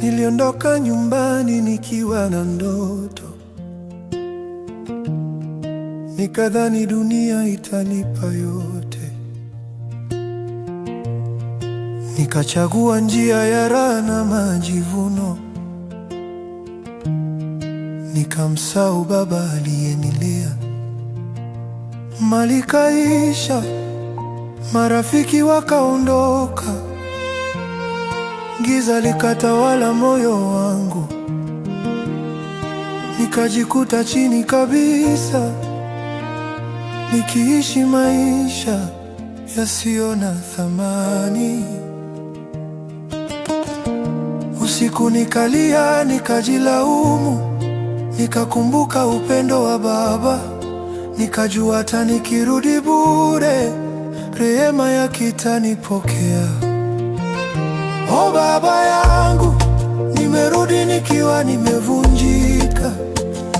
Niliondoka nyumbani nikiwa na ndoto, nikadhani dunia itanipa yote. Nikachagua njia ya raha na majivuno, nikamsahau baba aliyenilea. Mali kaisha, marafiki wakaondoka, giza likatawala moyo wangu. Nikajikuta chini kabisa, nikiishi maisha yasiyo na thamani. Usiku nikalia, nikajilaumu, nikakumbuka upendo wa baba. Nikajua hata nikirudi bure, rehema yake itanipokea. O baba yangu, nimerudi nikiwa nimevunjika.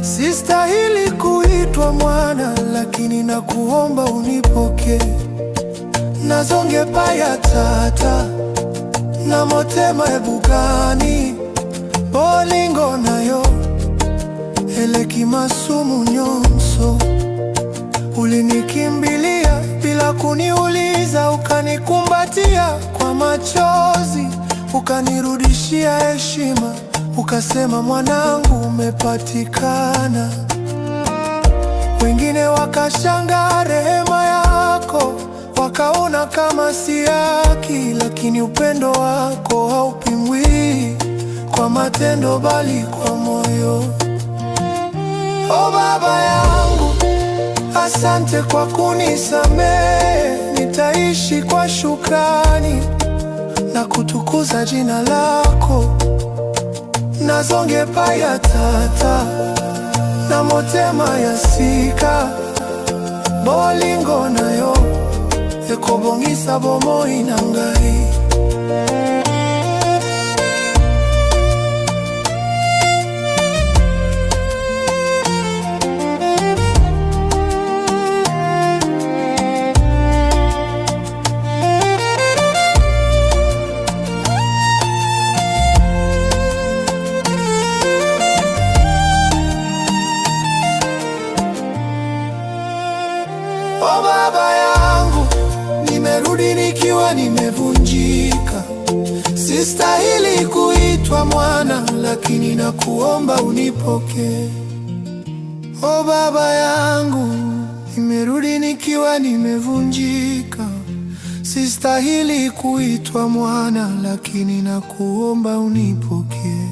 Sistahili kuitwa mwana, lakini nakuomba unipokee. Nazonge paya tata na motema ebugani bolingo nayo eleki masumu nyonso. Ulinikimbilia bila kuniuliza, ukanikumbatia kwa machozi, ukanirudishia heshima, ukasema mwanangu, umepatikana. Wengine wakashangaa rehema yako, wakaona kama si haki, lakini upendo wako haupimwi kwa matendo bali kwa moyo. O baba yangu, asante kwa kunisamehe. Nitaishi kwa shukrani na kutukuza jina lako. Nazonge paya tata na motema ya sika bolingo nayo ekobongisa bomoi na ngai. O baba yangu, nimerudi nikiwa nimevunjika. Sistahili kuitwa mwana, lakini nakuomba unipokee. O baba yangu, nimerudi nikiwa nimevunjika. Sistahili kuitwa mwana, lakini nakuomba unipokee.